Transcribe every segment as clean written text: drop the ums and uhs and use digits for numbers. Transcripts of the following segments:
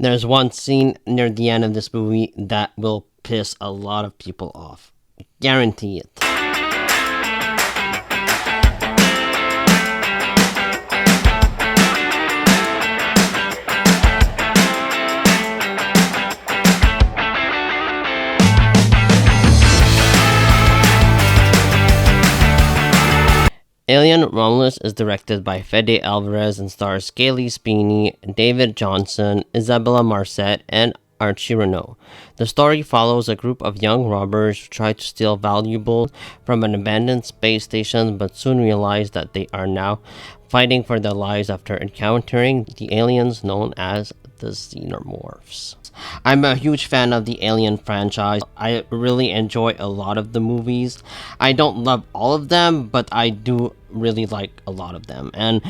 There's one scene near the end of this movie that will piss a lot of people off. Guarantee it. Alien Romulus is directed by Fede Alvarez and stars Cailee Spaeny, David Johnson, Isabella Marcet, and Archie Renault. The story follows a group of young robbers who try to steal valuables from an abandoned space station but soon realize that they are now fighting for their lives after encountering the aliens known as the Xenomorphs. I'm a huge fan of the Alien franchise. I really enjoy a lot of the movies. I don't love all of them, but I do really like a lot of them. And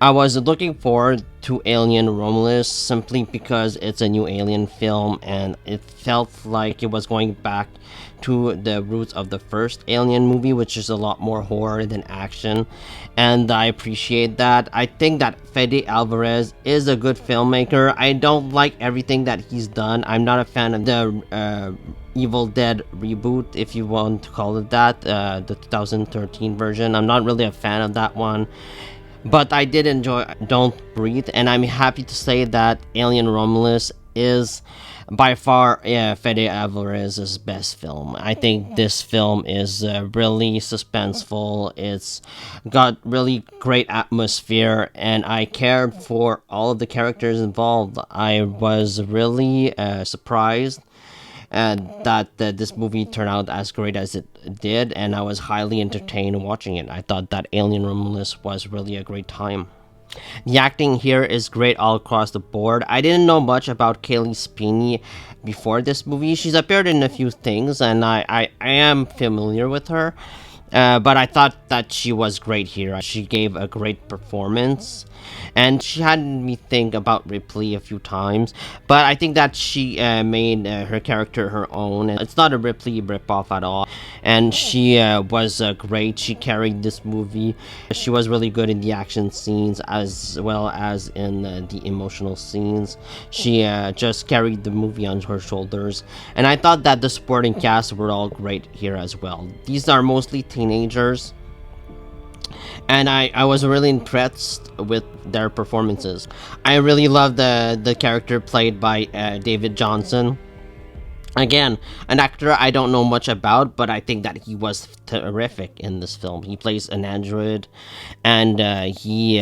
I was looking forward to Alien Romulus simply because it's a new Alien film and it felt like it was going back to the roots of the first Alien movie, which is a lot more horror than action, and I appreciate that. I think that Fede Alvarez is a good filmmaker. I don't like everything that he's done. I'm not a fan of the Evil Dead reboot, if you want to call it that, the 2013 version. I'm not really a fan of that one. But I did enjoy Don't Breathe, and I'm happy to say that Alien Romulus is by far Fede Alvarez's best film. I think this film is really suspenseful. It's got really great atmosphere, and I cared for all of the characters involved. I was really surprised that this movie turned out as great as it did, and I was highly entertained watching it. I thought that Alien Romulus was really a great time. The acting here is great all across the board. I didn't know much about Cailee Spaeny before this movie. She's appeared in a few things, and I am familiar with her. But I thought that she was great here. She gave a great performance, and she had me think about Ripley a few times. But I think that she made her character her own. It's not a Ripley ripoff at all. And she was great. She carried this movie. She was really good in the action scenes as well as in the emotional scenes. She just carried the movie on her shoulders. And I thought that the supporting cast were all great here as well. These are mostly teenagers, and I was really impressed with their performances. I really love the character played by David Johnson. Again, an actor I don't know much about, but I think that he was terrific in this film. He plays an android, and he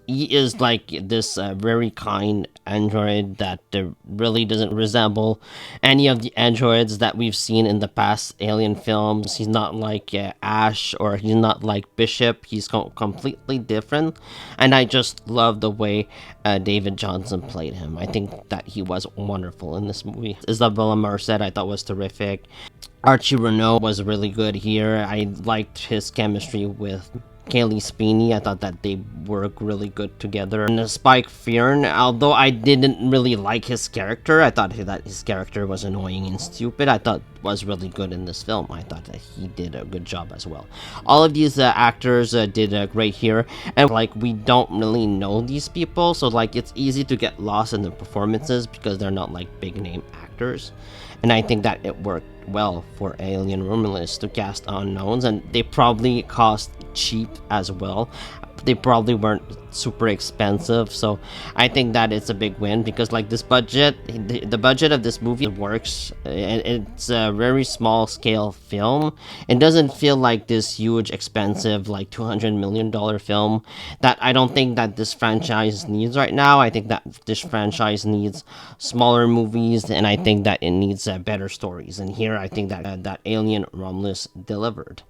is like this very kind android that really doesn't resemble any of the androids that we've seen in the past Alien films. He's not like Ash, or he's not like Bishop. He's completely different, and I just love the way David Johnson played him. I think that he was wonderful in this movie. Isabella Marcet I thought was terrific. Archie Renault was really good here. I liked his chemistry with Cailee Spaeny. I thought that they work really good together. And Spike Fearn, although I didn't really like his character, I thought that his character was annoying and stupid, I thought was really good in this film. I thought that he did a good job as well. All of these actors did great here, and like we don't really know these people, so like it's easy to get lost in the performances because they're not like big name actors. And I think that it worked well for Alien Romulus to cast unknowns, and they probably cost cheap as well. They probably weren't super expensive, so I think that it's a big win because like this budget, the budget of this movie works. It's a very small scale film. It doesn't feel like this huge expensive like $200 million film that I don't think that this franchise needs right now. I think that this franchise needs smaller movies, and I think that it needs better stories, and here I think that that Alien Romulus delivered.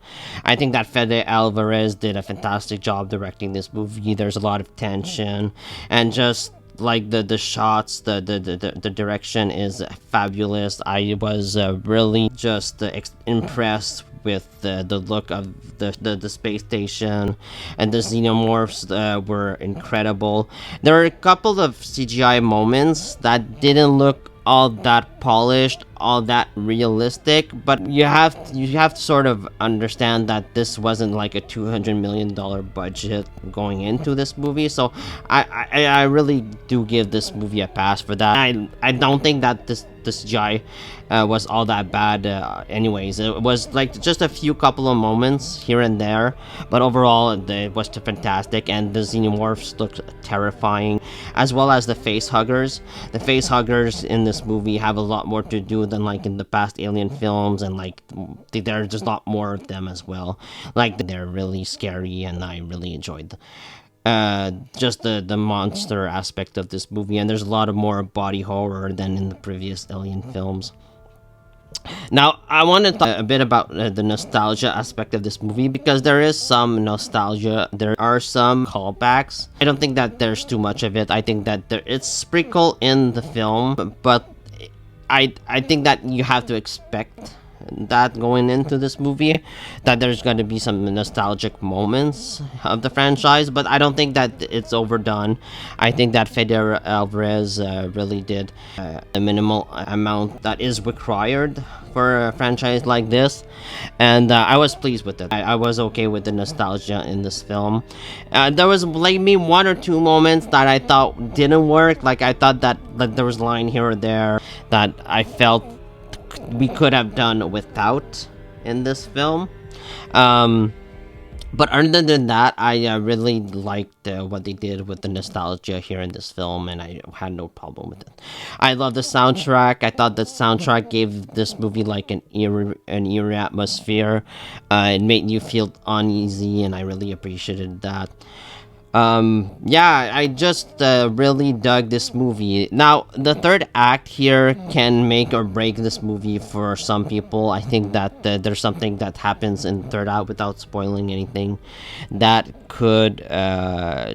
I think that Fede Alvarez did a fantastic job directing this movie. There's a lot of tension, and just like the shots, the direction is fabulous. I was really just impressed with the look of the space station, and the xenomorphs were incredible. There were a couple of CGI moments that didn't look all that polished. all that realistic, but you have to sort of understand that this wasn't like a $200 million budget going into this movie. So I really do give this movie a pass for that. I don't think that this CGI was all that bad. Anyways, it was like just a few couple of moments here and there, but overall it was fantastic, and the xenomorphs looked terrifying, as well as the face huggers. The face huggers in this movie have a lot more to do than like in the past Alien films, and like there's just a lot more of them as well. Like they're really scary, and I really enjoyed just the monster aspect of this movie, and there's a lot of more body horror than in the previous Alien films. Now, I want to talk a bit about the nostalgia aspect of this movie, because there is some nostalgia. There are some callbacks. I don't think that there's too much of it. I think that it's sprinkled in the film, but I think that you have to expect that going into this movie, that there's going to be some nostalgic moments of the franchise, but I don't think that it's overdone. I think that Fede Alvarez really did a minimal amount that is required for a franchise like this, and I was pleased with it. I was okay with the nostalgia in this film. There was like me one or two moments that I thought didn't work. Like I thought that there was a line here or there that I felt we could have done without in this film. But other than that, I really liked what they did with the nostalgia here in this film, and I had no problem with it. I love the soundtrack. I thought the soundtrack gave this movie like an eerie atmosphere. It made you feel uneasy, and I really appreciated that. Yeah, I just really dug this movie. Now, the third act here can make or break this movie for some people. I think that there's something that happens in the third act, without spoiling anything, that could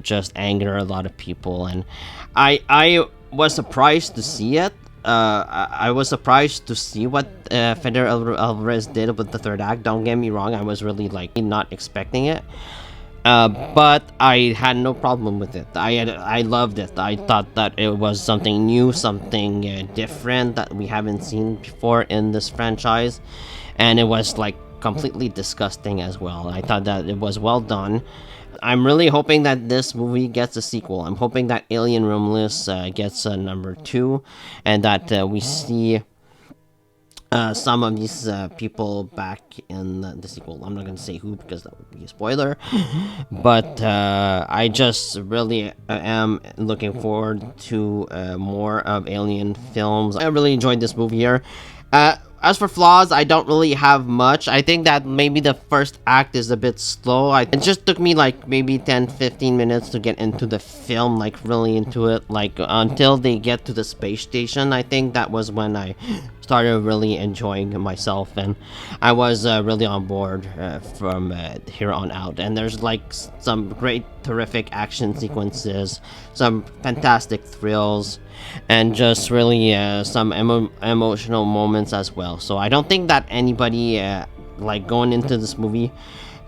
just anger a lot of people, and I was surprised to see it. I was surprised to see what Fede Alvarez did with the third act. Don't get me wrong, I was really like not expecting it. But I had no problem with it. I loved it. I thought that it was something new, something different that we haven't seen before in this franchise, and it was like completely disgusting as well. I thought that it was well done. I'm really hoping that this movie gets a sequel. I'm hoping that Alien Romulus gets a number 2, and that we see some of these people back in the sequel. I'm not going to say who, because that would be a spoiler. But I just really am looking forward to more of Alien films. I really enjoyed this movie here. As for flaws, I don't really have much. I think that maybe the first act is a bit slow. It just took me like maybe 10-15 minutes to get into the film, like really into it. Like until they get to the space station, I think that was when I started really enjoying myself, and I was really on board from here on out. And there's like some great, terrific action sequences, some fantastic thrills, and just really some emotional moments as well. So I don't think that anybody like going into this movie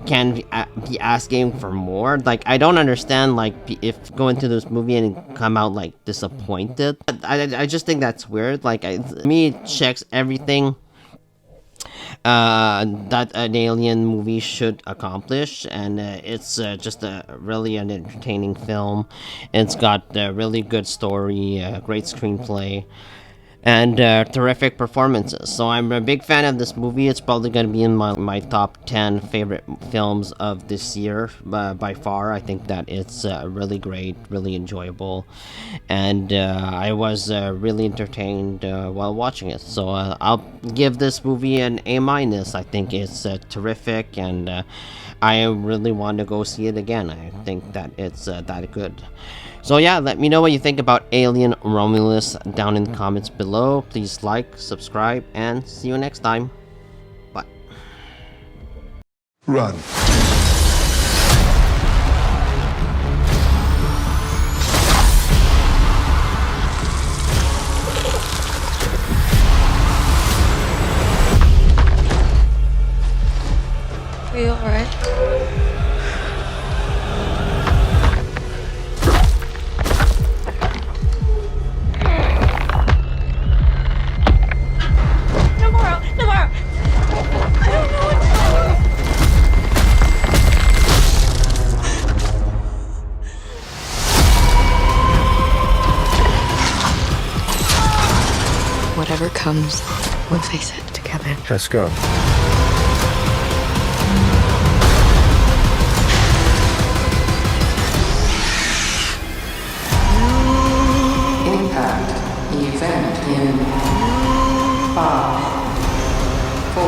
can be asking for more. Like I don't understand like if go into this movie and come out like disappointed. I just think that's weird. Like me, it checks everything that an Alien movie should accomplish, and it's just really an entertaining film. It's got a really good story, great screenplay, and terrific performances. So I'm a big fan of this movie. It's probably going to be in my top 10 favorite films of this year by far. I think that it's really great, really enjoyable, and I was really entertained while watching it. So I'll give this movie an A-. I think it's terrific, and I really want to go see it again. I think that it's that good. So yeah, let me know what you think about Alien Romulus down in the comments below. Please like, subscribe, and see you next time. Bye. Run. Are you alright? whatever comes, we'll face it together. Let's go. Impact event in 5, 4,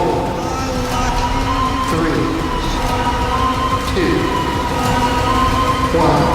3, 2, 1.